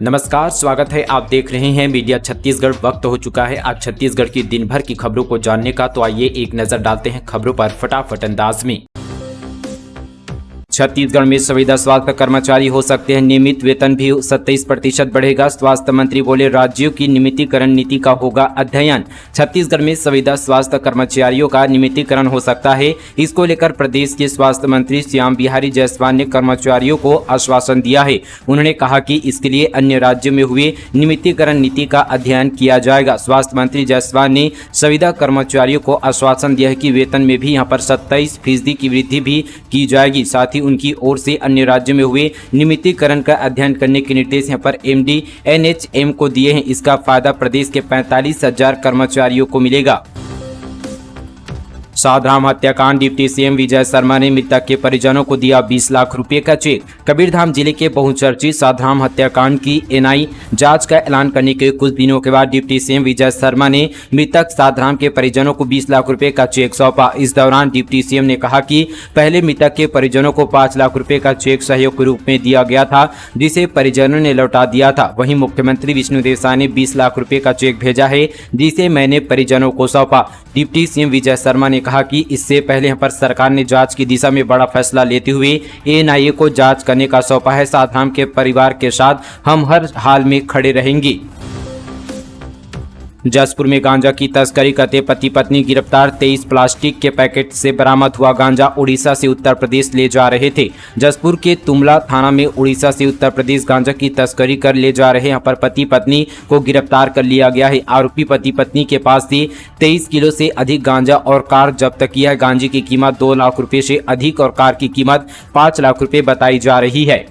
नमस्कार, स्वागत है। आप देख रहे हैं मीडिया छत्तीसगढ़। वक्त हो चुका है आज छत्तीसगढ़ की दिन भर की खबरों को जानने का। तो आइए एक नजर डालते हैं खबरों पर फटाफट अंदाज में। छत्तीसगढ़ में संविदा स्वास्थ्य कर्मचारी हो सकते हैं नियमित, वेतन भी 27% बढ़ेगा। स्वास्थ्य मंत्री बोले, राज्यों की नियमितीकरण नीति का होगा अध्ययन। छत्तीसगढ़ में संविदा स्वास्थ्य कर्मचारियों का नियमितीकरण हो सकता है। इसको लेकर प्रदेश के स्वास्थ्य मंत्री श्याम बिहारी जायसवाल ने कर्मचारियों को आश्वासन दिया है। उन्होंने कहा कि इसके लिए अन्य राज्यों में हुए नियमितीकरण नीति का अध्ययन किया जाएगा। स्वास्थ्य मंत्री जायसवाल ने संविदा कर्मचारियों को आश्वासन दिया है कि वेतन में भी यहाँ पर 27% की वृद्धि भी की जाएगी। साथ ही उनकी ओर से अन्य राज्यों में हुए नियमितीकरण का अध्ययन करने के निर्देश यहां पर एमडी एनएचएम को दिए हैं। इसका फायदा प्रदेश के 45,000 कर्मचारियों को मिलेगा। साधराम हत्याकांड, डिप्टी सीएम विजय शर्मा ने मृतक के परिजनों को दिया 20 लाख रुपए का चेक। कबीरधाम जिले के बहुचर्चित साधराम हत्याकांड की एनआई जांच का ऐलान करने के कुछ दिनों के बाद डिप्टी सीएम विजय शर्मा ने मृतक साधराम के परिजनों को 20 लाख रुपए का चेक सौंपा। इस दौरान डिप्टी सीएम ने कहा कि पहले मृतक के परिजनों को 5 लाख रुपए का चेक सहयोग के रूप में दिया गया था, जिसे परिजनों ने लौटा दिया था। वहीं मुख्यमंत्री विष्णुदेव साय ने 20 लाख रुपए का चेक भेजा है, जिसे मैंने परिजनों को सौंपा। डिप्टी सीएम विजय शर्मा ने कहा कि इससे पहले यहाँ पर सरकार ने जांच की दिशा में बड़ा फैसला लेते हुए एनआईए को जांच करने का सौंपा है। साधराम के परिवार के साथ हम हर हाल में खड़े रहेंगे। जसपुर में गांजा की तस्करी करते पति पत्नी गिरफ्तार। 23 प्लास्टिक के पैकेट से बरामद हुआ गांजा उड़ीसा से उत्तर प्रदेश ले जा रहे थे। जसपुर के तुमला थाना में उड़ीसा से उत्तर प्रदेश गांजा की तस्करी कर ले जा रहे यहाँ पर पति पत्नी को गिरफ्तार कर लिया गया है। आरोपी पति पत्नी के पास से 23 किलो से अधिक गांजा और कार जब्त किया है। गांजे की कीमत 2 लाख रुपए से अधिक और कार की कीमत 5 लाख रुपए बताई जा रही है।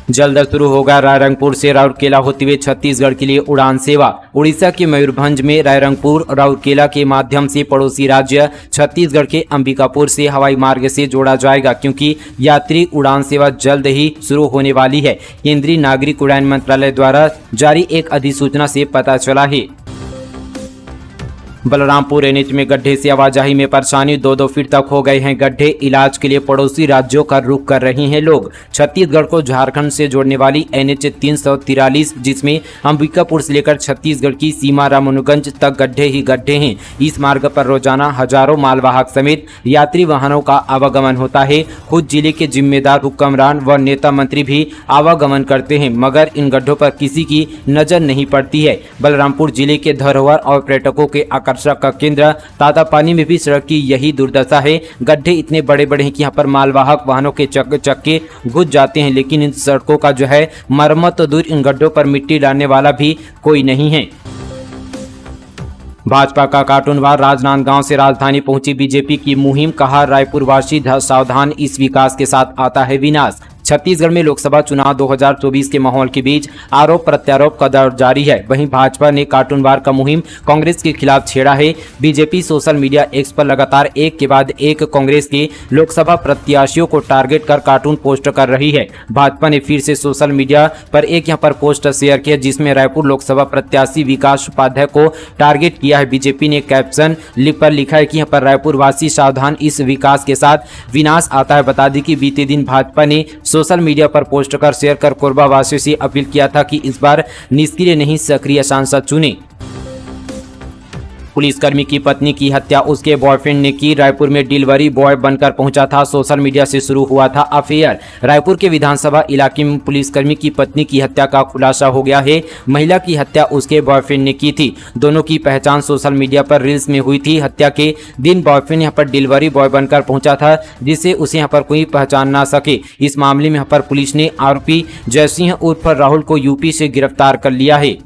जल्द शुरू होगा रायरंगपुर से राउरकेला होते हुए छत्तीसगढ़ के लिए उड़ान सेवा। उड़ीसा के मयूरभंज में रायरंगपुर राउरकेला के माध्यम से पड़ोसी राज्य छत्तीसगढ़ के अंबिकापुर से हवाई मार्ग से जोड़ा जाएगा, क्योंकि यात्री उड़ान सेवा जल्द ही शुरू होने वाली है। केंद्रीय नागरिक उड्डयन मंत्रालय द्वारा जारी एक अधिसूचना से पता चला है। बलरामपुर एनएच में गड्ढे से आवाजाही में परेशानी, 2-2 फीट तक हो गए हैं गड्ढे। इलाज के लिए पड़ोसी राज्यों का रुख कर रहे हैं लोग। छत्तीसगढ़ को झारखंड से जोड़ने वाली एनएच 343, जिसमें अंबिकापुर से लेकर छत्तीसगढ़ की सीमा रामानुगंज तक गड्ढे ही गड्ढे हैं। इस मार्ग पर रोजाना हजारों मालवाहक समेत यात्री वाहनों का आवागमन होता है। खुद जिले के जिम्मेदार हुक्मरान व नेता मंत्री भी आवागमन करते हैं, मगर इन गड्ढों पर किसी की नजर नहीं पड़ती है। बलरामपुर जिले के धरोहर और पर्यटकों के आकर्षक का केंद्र तातापानी में भी सड़क की यही दुर्दशा है। गड्ढे इतने बड़े बड़े हैं कि यहाँ पर मालवाहक वाहनों के चक्के घुस जाते हैं, लेकिन इन सड़कों का जो है मरम्मत तो दूर, इन गड्ढों पर मिट्टी डालने वाला भी कोई नहीं है। भाजपा का कार्टूनवार राजनांदगांव से राजधानी पहुंची बीजेपी की मुहिम। कहा, रायपुर वासी सावधान, इस विकास के साथ आता है विनाश। छत्तीसगढ़ में लोकसभा चुनाव 2024 के माहौल के बीच आरोप प्रत्यारोप का दौर जारी है। वहीं भाजपा ने कार्टूनवार का मुहिम कांग्रेस के खिलाफ छेड़ा है। बीजेपी सोशल मीडिया एक्स पर लगातार एक के बाद एक कांग्रेस के लोकसभा प्रत्याशियों को टारगेट कर कार्टून पोस्ट कर रही है। भाजपा ने फिर से सोशल मीडिया पर एक यहाँ पर पोस्ट शेयर किया, जिसमें रायपुर लोकसभा प्रत्याशी विकास उपाध्याय को टारगेट किया है। बीजेपी ने कैप्शन पर लिखा है कि यहाँ पर रायपुर वासी सावधान, इस विकास के साथ विनाश आता है। बता दें कि बीते दिन भाजपा ने सोशल मीडिया पर पोस्ट कर शेयर कर कोरबा वासियों से अपील किया था कि इस बार निष्क्रिय नहीं सक्रिय सांसद चुने। पुलिसकर्मी की पत्नी की हत्या उसके बॉयफ्रेंड ने की। रायपुर में डिलीवरी बॉय बनकर पहुंचा था। सोशल मीडिया से शुरू हुआ था अफेयर। रायपुर के विधानसभा इलाके में पुलिसकर्मी की पत्नी की हत्या का खुलासा हो गया है। महिला की हत्या उसके बॉयफ्रेंड ने की थी। दोनों की पहचान सोशल मीडिया पर रील्स में हुई थी। हत्या के दिन बॉयफ्रेंड यहाँ पर डिलीवरी बॉय बनकर पहुंचा था, जिसे उसे यहाँ पर कोई पहचान ना सके। इस मामले में यहाँ पर पुलिस ने आरोपी जयसिंह उर्फ राहुल को यूपी से गिरफ्तार कर लिया है।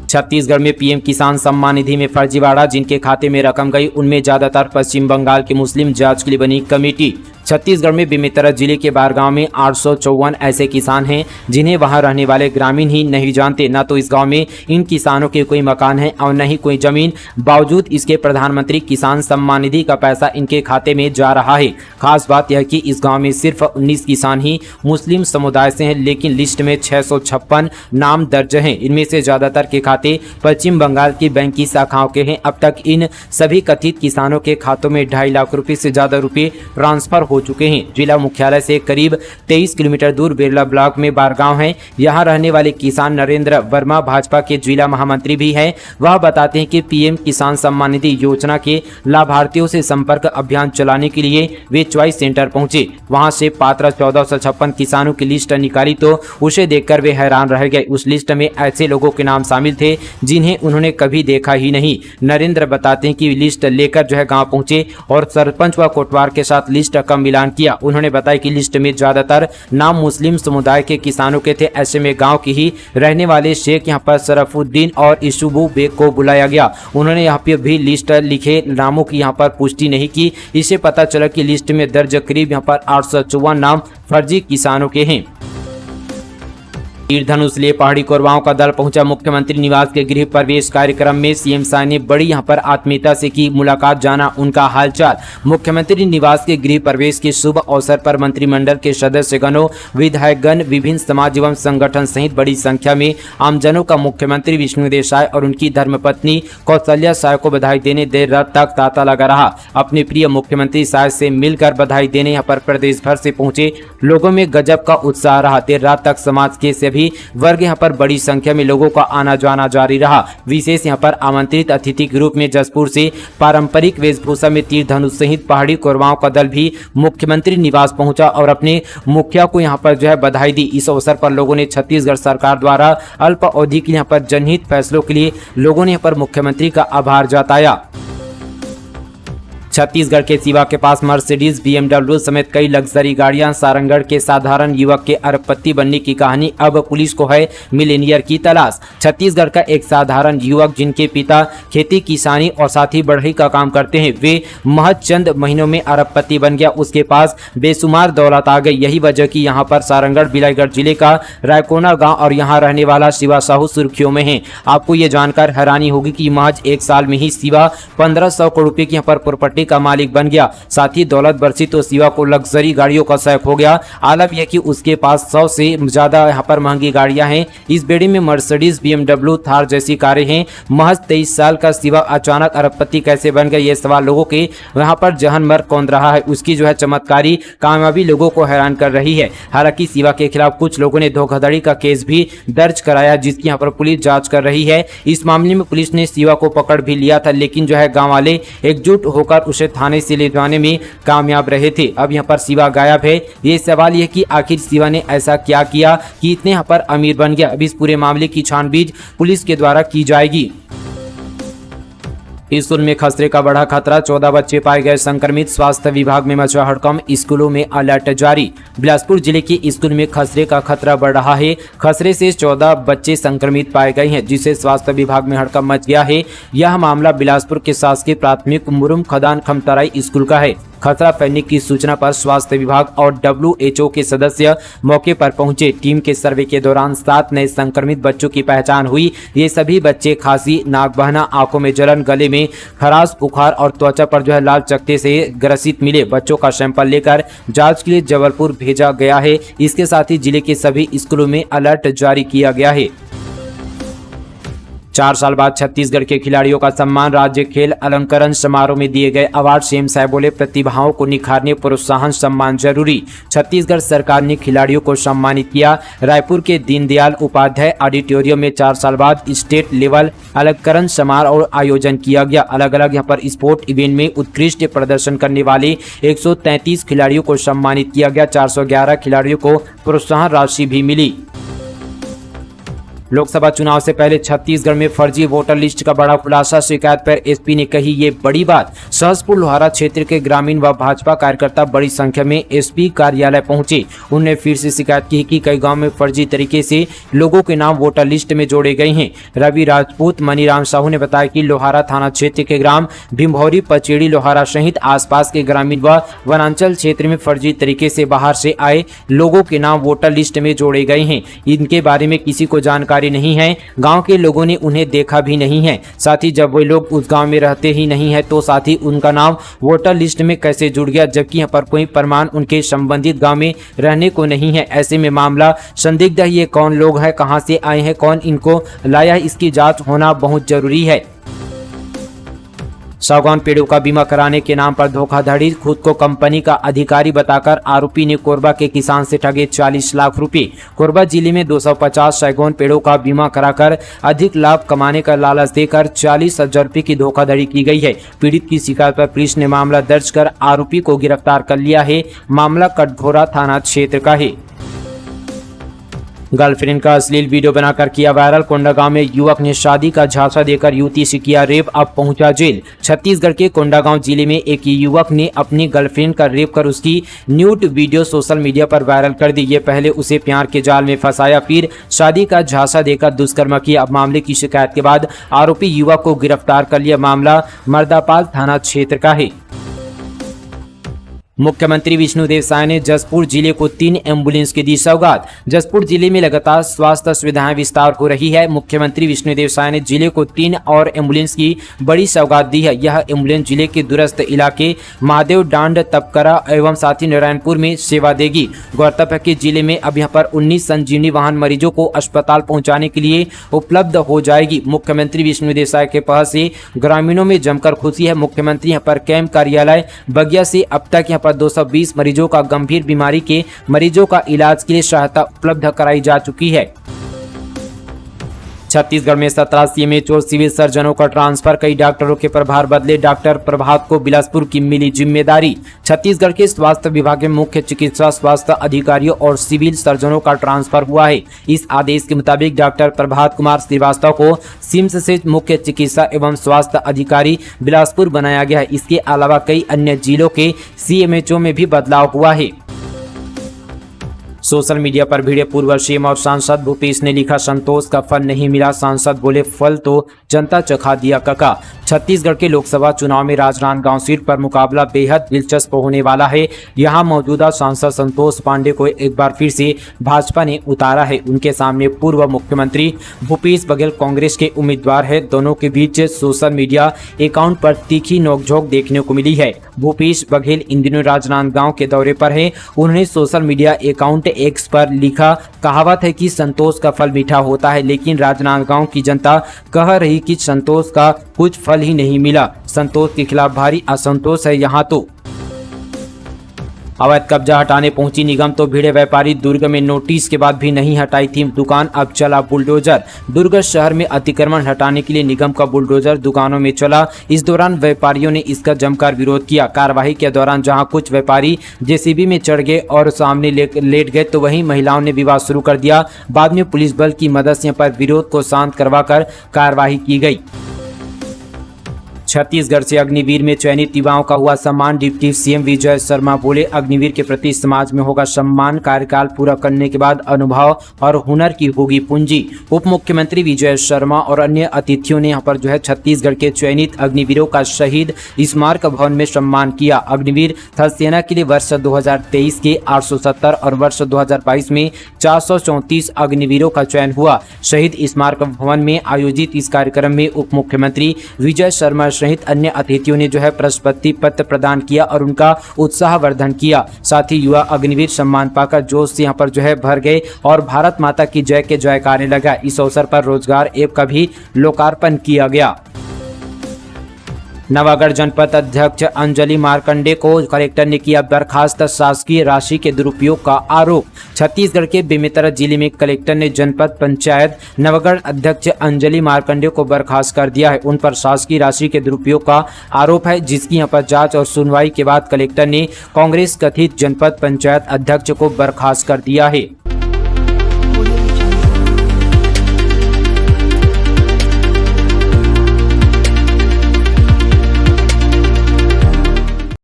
छत्तीसगढ़ में पीएम किसान सम्मान निधि में फर्जीवाड़ा, जिनके खाते में रकम गई उनमें ज्यादातर पश्चिम बंगाल के मुस्लिम जांच के लिए बनी कमेटी। छत्तीसगढ़ में बेमेतरा जिले के बारगांव में 854 ऐसे किसान हैं जिन्हें वहां रहने वाले ग्रामीण ही नहीं जानते। न तो इस गांव में इन किसानों के कोई मकान है और न ही कोई जमीन। बावजूद इसके प्रधानमंत्री किसान सम्मान निधि का पैसा इनके खाते में जा रहा है। खास बात यह कि इस गांव में सिर्फ 19 किसान ही मुस्लिम समुदाय से हैं, लेकिन लिस्ट में 656 नाम दर्ज हैं। इनमें से ज्यादातर के खाते पश्चिम बंगाल की बैंक की शाखाओं के हैं। अब तक इन सभी कथित किसानों के खातों में 2.5 लाख रुपए से ज्यादा रुपए ट्रांसफर हो हो चुके हैं। जिला मुख्यालय से करीब 23 किलोमीटर दूर बिरला ब्लॉक में बारगांव है। यहाँ रहने वाले किसान नरेंद्र वर्मा भाजपा के जिला महामंत्री भी हैं। वह बताते हैं कि पीएम किसान सम्मान निधि योजना के लाभार्थियों से संपर्क अभियान चलाने के लिए वे चॉइस सेंटर पहुंचे। वहां से पात्र 1456 किसानों की लिस्ट निकाली तो उसे देखकर वे हैरान रह गए। उस लिस्ट में ऐसे लोगों के नाम शामिल थे जिन्हें उन्होंने कभी देखा ही नहीं। नरेंद्र बताते हैं कि लिस्ट लेकर जो है गांव पहुंचे और सरपंच व कोटवार के साथ लिस्ट का मिलान किया। उन्होंने बताया कि लिस्ट में ज्यादातर नाम मुस्लिम समुदाय के किसानों के थे। ऐसे में गांव के ही रहने वाले शेख यहां पर शरफुद्दीन और इशुबू बेग को बुलाया गया। उन्होंने यहां पे भी लिस्ट लिखे नामों की यहां पर पुष्टि नहीं की। इससे पता चला कि लिस्ट में दर्ज करीब यहां पर 854 नाम फर्जी किसानों के हैं। तीर धनुष लिए पहाड़ी कोरवाओं का दल पहुंचा। मुख्यमंत्री निवास के गृह प्रवेश कार्यक्रम में सीएम शाह ने बड़ी यहां पर आत्मीयता से की मुलाकात, जाना उनका हालचाल। मुख्यमंत्री निवास के गृह प्रवेश के शुभ अवसर पर मंत्रिमंडल के सदस्यगणों, विधायकगण, विभिन्न समाज एवं संगठन सहित बड़ी संख्या में आमजनों का मुख्यमंत्री विष्णुदेव शाह और उनकी धर्मपत्नी कौशल्या शाह को बधाई देने देर रात तक तांता लगा रहा। अपने प्रिय मुख्यमंत्री शाह से मिलकर बधाई देने यहाँ पर प्रदेश भर से पहुंचे लोगों में गजब का उत्साह रहा। देर रात तक समाज के सभी वर्ग यहाँ पर बड़ी संख्या में लोगों का आना जाना जारी रहा। विशेष यहाँ पर आमंत्रित अतिथि के रूप में जसपुर से पारंपरिक वेशभूषा में तीर धनुष सहित पहाड़ी कोरवाओं का दल भी मुख्यमंत्री निवास पहुंचा और अपने मुखिया को यहाँ पर जो है बधाई दी। इस अवसर पर लोगों ने छत्तीसगढ़ सरकार द्वारा अल्प अवधि के यहाँ पर जनहित फैसलों के लिए लोगों ने यहाँ पर मुख्यमंत्री का आभार जताया। छत्तीसगढ़ के सिवा के पास मर्सिडीज, BMW समेत कई लग्जरी गाड़ियां। सारंगढ़ के साधारण युवक के अरबपति बनने की कहानी, अब पुलिस को है मिलेनियर की तलाश। छत्तीसगढ़ का एक साधारण युवक जिनके पिता खेती किसानी और साथ ही बढ़ई का काम करते हैं, वे महज चंद महीनों में अरबपति बन गया। उसके पास बेशुमार दौलत आ गई। यही वजह की यहाँ पर सारंगढ़ बिलाईगढ़ जिले का रायकोना गाँव और यहाँ रहने वाला शिवा साहू सुर्खियों में है। आपको ये जानकर हैरानी होगी कि महज एक साल में ही शिवा 1500 करोड़ रुपए की यहाँ पर प्रॉपर्टी का मालिक बन गया। साथ ही दौलत बरसी तो शिवा को लग्जरी गाड़ियों का शौक हो गया। आलम यह कि उसके पास 100 से ज्यादा यहाँ पर महंगी गाड़ियां हैं। इस बेड़ी में मर्सिडीज, BMW, थार जैसी कारें हैं। महज 23 साल का शिवा अचानक अरबपति कैसे बन गया, ये सवाल लोगों के यहाँ पर जहन मर कौन रहा है। उसकी जो है चमत्कारी कामयाबी लोगों को हैरान कर रही है। हालांकि शिवा के खिलाफ कुछ लोगों ने धोखाधड़ी का केस भी दर्ज कराया, जिसकी यहाँ पर पुलिस जाँच कर रही है। इस मामले में पुलिस ने शिवा को पकड़ भी लिया था, लेकिन जो है गाँव वाले एकजुट होकर उसे थाने से ले जाने में कामयाब रहे थे। अब यहाँ पर शिवा गायब है। ये सवाल यह कि आखिर शिवा ने ऐसा क्या किया कि इतने यहाँ पर अमीर बन गया। अब इस पूरे मामले की छानबीन पुलिस के द्वारा की जाएगी। स्कूल में खसरे का बढ़ा खतरा, 14 बच्चे पाए गए संक्रमित, स्वास्थ्य विभाग में मचा हड़कंप, स्कूलों में अलर्ट जारी। बिलासपुर जिले के स्कूल में खसरे का खतरा बढ़ रहा है। खसरे से 14 बच्चे संक्रमित पाए गए हैं, जिससे स्वास्थ्य विभाग में हड़कंप मच गया है। यह मामला बिलासपुर के शासकीय प्राथमिक मुरुम खदान खमतराई स्कूल का है। खतरा फैलने की सूचना पर स्वास्थ्य विभाग और WHO के सदस्य मौके पर पहुंचे। टीम के सर्वे के दौरान 7 नए संक्रमित बच्चों की पहचान हुई। ये सभी बच्चे खांसी, नाक बहना, आंखों में जलन, गले में खराश, बुखार और त्वचा पर जो है लाल चकत्ते से ग्रसित मिले। बच्चों का सैंपल लेकर जांच के लिए जबलपुर भेजा गया है। इसके साथ ही जिले के सभी स्कूलों में अलर्ट जारी किया गया है। 4 साल बाद छत्तीसगढ़ के खिलाड़ियों का सम्मान, राज्य खेल अलंकरण समारोह में दिए गए अवार्ड। सीएम साहब बोले, प्रतिभाओं को निखारने प्रोत्साहन सम्मान जरूरी। छत्तीसगढ़ सरकार ने खिलाड़ियों को सम्मानित किया। रायपुर के दीनदयाल उपाध्याय ऑडिटोरियम में 4 साल बाद स्टेट लेवल अलंकरण समारोह आयोजन किया गया। अलग अलग यहाँ पर स्पोर्ट इवेंट में उत्कृष्ट प्रदर्शन करने वाले 133 खिलाड़ियों को सम्मानित किया गया। 411 खिलाड़ियों को प्रोत्साहन राशि भी मिली। लोकसभा चुनाव से पहले छत्तीसगढ़ में फर्जी वोटर लिस्ट का बड़ा खुलासा, शिकायत पर एसपी ने कही ये बड़ी बात। सहसपुर लोहारा क्षेत्र के ग्रामीण व भाजपा कार्यकर्ता बड़ी संख्या में एसपी कार्यालय पहुंचे। उन्होंने फिर से शिकायत की कि कई गांव में फर्जी तरीके से लोगों के नाम वोटर लिस्ट में जोड़े गए हैं। रवि राजपूत, मनीराम साहू ने बताया कि लोहारा थाना क्षेत्र के ग्राम भीमभौरी, पचेड़ी, लोहारा सहित आसपास के ग्रामीण व वनांचल क्षेत्र में फर्जी तरीके से बाहर से आए लोगों के नाम वोटर लिस्ट में जोड़े गए हैं। इनके बारे में किसी को जानकारी नहीं है। गांव के लोगों ने उन्हें देखा भी नहीं है। साथ ही जब वे लोग उस गांव में रहते ही नहीं है तो साथ ही उनका नाम वोटर लिस्ट में कैसे जुड़ गया, जबकि यहाँ पर कोई प्रमाण उनके संबंधित गांव में रहने को नहीं है। ऐसे में मामला संदिग्ध है। ये कौन लोग हैं, कहां से आए हैं, कौन इनको लाया है, इसकी जांच होना बहुत जरूरी है। सागौन पेड़ों का बीमा कराने के नाम पर धोखाधड़ी, खुद को कंपनी का अधिकारी बताकर आरोपी ने कोरबा के किसान से ठगे 40 लाख रुपए। कोरबा जिले में 250 सागौन पेड़ों का बीमा कराकर अधिक लाभ कमाने का लालच देकर 40,000 रुपए की धोखाधड़ी की गई है। पीड़ित की शिकायत पर पुलिस ने मामला दर्ज कर आरोपी को गिरफ्तार कर लिया है। मामला कटघोरा थाना क्षेत्र का है। गर्लफ्रेंड का अश्लील वीडियो बनाकर किया वायरल। कोंडागांव में युवक ने शादी का झांसा देकर युवती से किया रेप, अब पहुंचा जेल। छत्तीसगढ़ के कोंडागांव जिले में एक युवक ने अपनी गर्लफ्रेंड का रेप कर उसकी न्यूड वीडियो सोशल मीडिया पर वायरल कर दी। ये पहले उसे प्यार के जाल में फंसाया, फिर शादी का झांसा देकर दुष्कर्म किया। अब मामले की शिकायत के बाद आरोपी युवक को गिरफ्तार कर लिया। मामला मर्दापाल थाना क्षेत्र का है। मुख्यमंत्री विष्णुदेव साय ने जसपुर जिले को 3 एम्बुलेंस की दी सौगात। जसपुर जिले में लगातार स्वास्थ्य सुविधाएं विस्तार हो रही है। मुख्यमंत्री विष्णुदेव साय ने जिले को 3 और एम्बुलेंस की बड़ी सौगात दी है। यह एम्बुलेंस जिले के दूरस्थ इलाके महादेव डांड, तपकरा एवं साथी नारायणपुर में सेवा देगी। गौरतलब है कि जिले में अब यहाँ पर 19 संजीवनी वाहन मरीजों को अस्पताल पहुँचाने के लिए उपलब्ध हो जाएगी। मुख्यमंत्री विष्णुदेव साय के पहल से ग्रामीणों में जमकर खुशी है। मुख्यमंत्री यहाँ पर कैंप कार्यालय बगिया से अब तक 220 मरीजों का गंभीर बीमारी के मरीजों का इलाज के लिए सहायता उपलब्ध कराई जा चुकी है। छत्तीसगढ़ में 17 सीएमएच और सिविल सर्जनों का ट्रांसफर, कई डॉक्टरों के प्रभार बदले। डॉक्टर प्रभात को बिलासपुर की मिली जिम्मेदारी। छत्तीसगढ़ के स्वास्थ्य विभाग में मुख्य चिकित्सा स्वास्थ्य अधिकारियों और सिविल सर्जनों का ट्रांसफर हुआ है। इस आदेश के मुताबिक डॉक्टर प्रभात कुमार श्रीवास्तव को सिम्स से मुख्य चिकित्सा एवं स्वास्थ्य अधिकारी बिलासपुर बनाया गया है। इसके अलावा कई अन्य जिलों के सीएमएचओ में भी बदलाव हुआ है। सोशल मीडिया पर भिड़े पूर्व सीएम और सांसद भूपेश ने लिखा, संतोष का फल नहीं मिला। सांसद बोले, फल तो जनता चखा दिया कका। छत्तीसगढ़ के लोकसभा चुनाव में राजनांदगांव सीट पर मुकाबला बेहद दिलचस्प होने वाला है। यहां मौजूदा सांसद संतोष पांडे को एक बार फिर से भाजपा ने उतारा है। उनके सामने पूर्व मुख्यमंत्री भूपेश बघेल कांग्रेस के उम्मीदवार है। दोनों के बीच सोशल मीडिया अकाउंट पर तीखी नोकझोंक देखने को मिली है। भूपेश बघेल इन दिनों राजनांदगांव के दौरे पर है। उन्होंने सोशल मीडिया अकाउंट एक्स पर लिखा, कहावत है कि संतोष का फल मीठा होता है, लेकिन राजनांदगांव की जनता कह रही कि संतोष का कुछ फल ही नहीं मिला। संतोष के खिलाफ भारी असंतोष है। यहाँ तो अवैध कब्जा हटाने पहुंची निगम तो भिड़े व्यापारी। दुर्ग में नोटिस के बाद भी नहीं हटाई थी दुकान, अब चला बुलडोजर। दुर्ग शहर में अतिक्रमण हटाने के लिए निगम का बुलडोजर दुकानों में चला। इस दौरान व्यापारियों ने इसका जमकर विरोध किया। कार्रवाई के दौरान जहां कुछ व्यापारी जेसीबी में चढ़ गए और सामने लेट गए, तो वहीं महिलाओं ने विवाद शुरू कर दिया। बाद में पुलिस बल की मदद से पर विरोध को शांत करवाकर कार्रवाई की गई। छत्तीसगढ़ से अग्निवीर में चयनित युवाओं का हुआ सम्मान। डिप्टी सीएम विजय शर्मा बोले, अग्निवीर के प्रति समाज में होगा सम्मान। कार्यकाल पूरा करने के बाद अनुभव और हुनर की होगी पूंजी। उप मुख्यमंत्री विजय शर्मा और अन्य अतिथियों ने यहाँ पर छत्तीसगढ़ के चयनित अग्निवीरों का शहीद स्मारक भवन में सम्मान किया। अग्निवीर थल सेना के लिए वर्ष 2023 के 870 और वर्ष 2022 में 434 अग्निवीरों का चयन हुआ। शहीद स्मारक भवन में आयोजित इस कार्यक्रम में उप मुख्यमंत्री विजय शर्मा सहित अन्य अतिथियों ने प्रशस्ति पत्र प्रदान किया और उनका उत्साहवर्धन किया। साथ ही युवा अग्निवीर सम्मान पाकर जोश से यहाँ पर भर गए और भारत माता की जय के जयकारे लगा। इस अवसर पर रोजगार ऐप का भी लोकार्पण किया गया। नवागढ़ जनपद अध्यक्ष अंजलि मार्कंडे को कलेक्टर ने किया बर्खास्त, शासकीय राशि के दुरुपयोग का आरोप। छत्तीसगढ़ के बेमेतरा जिले में कलेक्टर ने जनपद पंचायत नवागढ़ अध्यक्ष अंजलि मार्कंडे को बर्खास्त कर दिया है। उन पर शासकीय राशि के दुरुपयोग का आरोप है, जिसकी यहाँ पर जांच और सुनवाई के बाद कलेक्टर ने कांग्रेस कथित जनपद पंचायत अध्यक्ष को बर्खास्त कर दिया है।